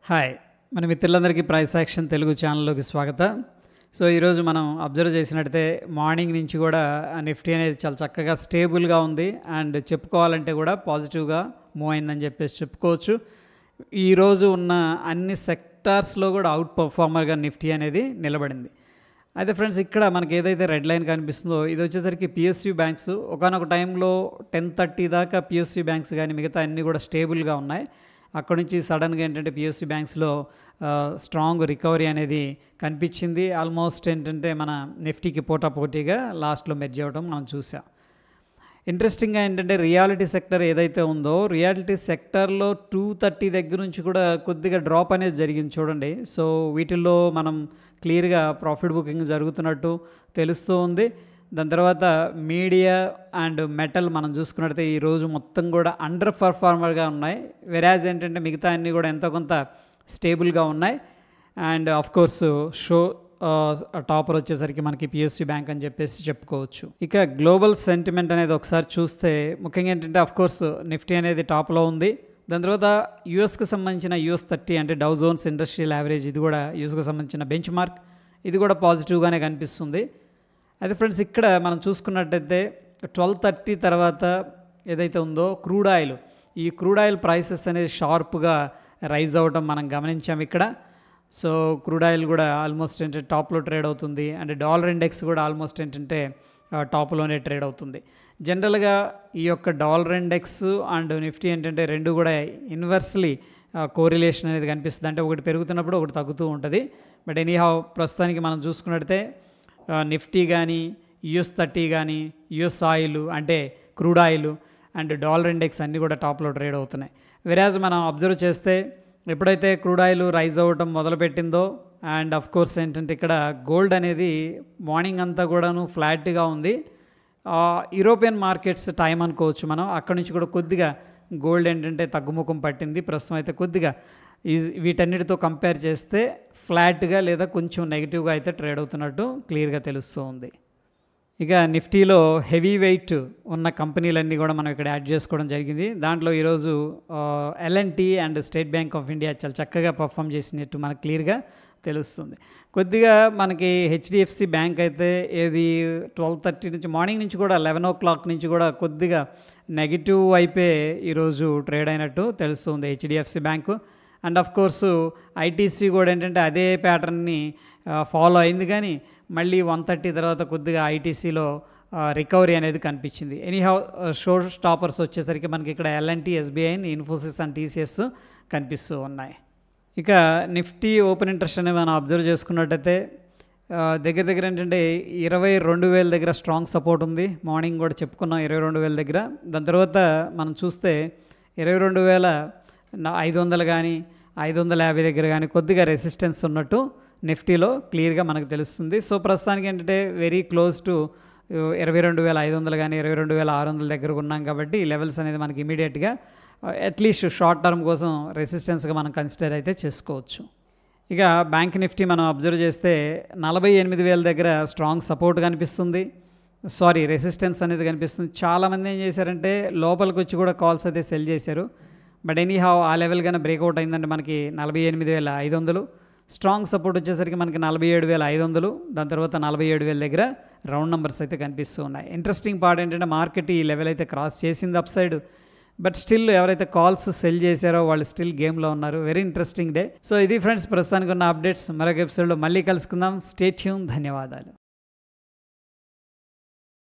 Hi మన మిత్రులందరికీ price action Telugu ఛానల్లోకి స్వాగతం. సో ఈరోజు మనం అబ్జర్వ్ చేసినట్టయితే మార్నింగ్ నుంచి కూడా నిఫ్టీ అనేది చాలా చక్కగా స్టేబుల్గా ఉంది అండ్ చెప్పుకోవాలంటే కూడా పాజిటివ్గా మూవ్ అయిందని చెప్పేసి చెప్పుకోవచ్చు. ఈరోజు ఉన్న అన్ని సెక్టార్స్లో కూడా అవుట్ పర్ఫార్మర్గా నిఫ్టీ అనేది నిలబడింది. అయితే ఫ్రెండ్స్, ఇక్కడ మనకి ఏదైతే రెడ్ లైన్ కనిపిస్తుందో ఇది వచ్చేసరికి పిఎస్యూ బ్యాంక్స్. ఒకనొక టైంలో 10:30 దాకా పిఎస్యూ బ్యాంక్స్ కానీ మిగతా అన్నీ కూడా స్టేబుల్గా ఉన్నాయి. అక్కడ నుంచి సడన్గా ఏంటంటే పిఎస్యూ బ్యాంక్స్లో స్ట్రాంగ్ రికవరీ అనేది కనిపించింది. ఆల్మోస్ట్ ఏంటంటే మన నిఫ్టీకి పోటాపోటీగా లాస్ట్లో మెర్జ్ అవ్వడం మనం చూసాం. ఇంట్రెస్టింగ్గా ఏంటంటే రియాలిటీ సెక్టర్ ఏదైతే ఉందో రియాలిటీ సెక్టర్లో 230 దగ్గర నుంచి కూడా కొద్దిగా డ్రాప్ అనేది జరిగింది చూడండి. సో వీటిల్లో మనం క్లియర్గా ప్రాఫిట్ బుకింగ్ జరుగుతున్నట్టు తెలుస్తూ ఉంది. దాని తర్వాత మీడియా అండ్ మెటల్ మనం చూసుకున్నట్టయితే ఈరోజు మొత్తం కూడా అండర్ పర్ఫార్మర్గా ఉన్నాయి. వెరాజ్ ఏంటంటే మిగతా అన్నీ కూడా ఎంతో కొంత స్టేబుల్గా ఉన్నాయి. అండ్ ఆఫ్ కోర్స్ టాపర్ వచ్చేసరికి మనకి పిఎస్యూ బ్యాంక్ అని చెప్పేసి చెప్పుకోవచ్చు. ఇక గ్లోబల్ సెంటిమెంట్ అనేది ఒకసారి చూస్తే ముఖ్యంగా ఏంటంటే ఆఫ్ కోర్స్ నిఫ్టీ అనేది టాప్లో ఉంది. దాని తర్వాత యూఎస్కి సంబంధించిన US30 అంటే డౌ జోన్స్ ఇండస్ట్రియల్ యావరేజ్, ఇది కూడా యూఎస్కి సంబంధించిన బెంచ్ మార్క్, ఇది కూడా పాజిటివ్గానే కనిపిస్తుంది. అయితే ఫ్రెండ్స్, ఇక్కడ మనం చూసుకున్నట్టయితే 12:30 తర్వాత ఏదైతే ఉందో క్రూడ్ ఆయిల్, ఈ క్రూడ్ ఆయిల్ ప్రైసెస్ అనేది షార్ప్గా రైజ్ అవ్వడం మనం గమనించాం ఇక్కడ. సో క్రూడ్ ఆయిల్ కూడా ఆల్మోస్ట్ ఏంటంటే టాప్లో ట్రేడ్ అవుతుంది అండ్ డాలర్ ఇండెక్స్ కూడా ఆల్మోస్ట్ ఏంటంటే టాప్లోనే ట్రేడ్ అవుతుంది. జనరల్గా ఈ యొక్క డాలర్ ఇండెక్స్ అండ్ నిఫ్టీ ఏంటంటే రెండు కూడా ఇన్వర్స్లీ కోరిలేషన్ అనేది కనిపిస్తుంది. అంటే ఒకటి పెరుగుతున్నప్పుడు ఒకటి తగ్గుతూ ఉంటుంది. బట్ ఎనీహౌ ప్రస్తుతానికి మనం చూసుకున్నట్టయితే నిఫ్టీ కానీ US30 కానీ యుఎస్ ఆయిల్ అంటే crude oil and dollar index అన్నీ కూడా టాప్లో ట్రేడ్ అవుతున్నాయి. వెరాజ్ మనం అబ్జర్వ్ చేస్తే ఎప్పుడైతే క్రూడ్ ఆయిల్ రైజ్ అవ్వటం మొదలుపెట్టిందో అండ్ ఆఫ్ కోర్స్ ఏంటంటే ఇక్కడ గోల్డ్ అనేది మార్నింగ్ అంతా కూడాను ఫ్లాట్గా ఉంది. యూరోపియన్ మార్కెట్స్ టైం అనుకోవచ్చు మనం. అక్కడి నుంచి కూడా కొద్దిగా గోల్డ్ ఏంటంటే తగ్గుముఖం పట్టింది. ప్రస్తుతం అయితే కొద్దిగా వీటన్నిటితో కంపేర్ చేస్తే ఫ్లాట్గా లేదా కొంచెం నెగిటివ్గా అయితే ట్రేడ్ అవుతున్నట్టు క్లియర్గా తెలుస్తూ ఉంది. ఇక నిఫ్టీలో హెవీ వెయిట్ ఉన్న కంపెనీలన్నీ కూడా మనం ఇక్కడ యాడ్ చేసుకోవడం జరిగింది. దాంట్లో ఈరోజు L&T and state bank of India చాలా చక్కగా పర్ఫామ్ చేసినట్టు మనకు క్లియర్గా తెలుస్తుంది. కొద్దిగా మనకి HDFC బ్యాంక్ అయితే ఏది 12:30 నుంచి మార్నింగ్ నుంచి కూడా 11 o'clock నుంచి కూడా కొద్దిగా నెగిటివ్ వైపే ఈరోజు ట్రేడ్ అయినట్టు తెలుస్తుంది HDFC bank. And of course ITC కూడా ఏంటంటే అదే ప్యాటర్న్ని ఫాలో అయింది, కానీ మళ్ళీ 1:30 తర్వాత కొద్దిగా ఐటీసీలో రికవరీ అనేది కనిపించింది. ఎనీహౌ షో స్టాపర్స్ వచ్చేసరికి మనకి ఇక్కడ L&T, SBI, Infosys and TCS కనిపిస్తూ ఉన్నాయి. ఇక నిఫ్టీ ఓపెన్ ఇంట్రెస్ట్ అనేది మనం అబ్జర్వ్ చేసుకున్నట్టయితే దగ్గర దగ్గర ఏంటంటే 22,000 దగ్గర స్ట్రాంగ్ సపోర్ట్ ఉంది. మార్నింగ్ కూడా చెప్పుకున్నాం 22,000 దగ్గర. దాని తర్వాత మనం చూస్తే 22,500 కానీ 550 దగ్గర కానీ కొద్దిగా రెసిస్టెన్స్ ఉన్నట్టు నిఫ్టీలో క్లియర్గా మనకు తెలుస్తుంది. సో ప్రస్తుతానికి ఏంటంటే వెరీ క్లోజ్ టు 22,500 కానీ 22,600 దగ్గర ఉన్నాం. కాబట్టి ఈ లెవెల్స్ అనేది మనకి ఇమీడియట్గా అట్లీస్ట్ షార్ట్ టర్మ్ కోసం రెసిస్టెన్స్గా మనం కన్సిడర్ అయితే చేసుకోవచ్చు. ఇక బ్యాంక్ నిఫ్టీ మనం అబ్జర్వ్ చేస్తే 48,000 దగ్గర స్ట్రాంగ్ సపోర్ట్ కనిపిస్తుంది. రెసిస్టెన్స్ అనేది కనిపిస్తుంది. చాలామంది ఏం చేశారంటే లోపలికి వచ్చి కూడా కాల్స్ అయితే సెల్ చేశారు. బట్ ఎనీహౌ ఆ లెవెల్ కానీ బ్రేక్అవుట్ అయిందంటే మనకి 48,500, స్ట్రాంగ్ సపోర్ట్ వచ్చేసరికి మనకి 47,500, దాని తర్వాత 47,000 దగ్గర రౌండ్ నెంబర్స్ అయితే కనిపిస్తూ ఉన్నాయి. ఇంట్రెస్టింగ్ పార్ట్ ఏంటంటే మార్కెట్ ఈ లెవెల్ అయితే క్రాస్ చేసింది అప్ సైడ్, బట్ స్టిల్ ఎవరైతే కాల్స్ సెల్ చేశారో వాళ్ళు స్టిల్ గేమ్లో ఉన్నారు. Very interesting day. సో ఇది ఫ్రెండ్స్ ప్రస్తుతానికి ఉన్న అప్డేట్స్. మరొక ఎపిసోడ్లో మళ్ళీ కలుసుకుందాం. Stay tune. ధన్యవాదాలు.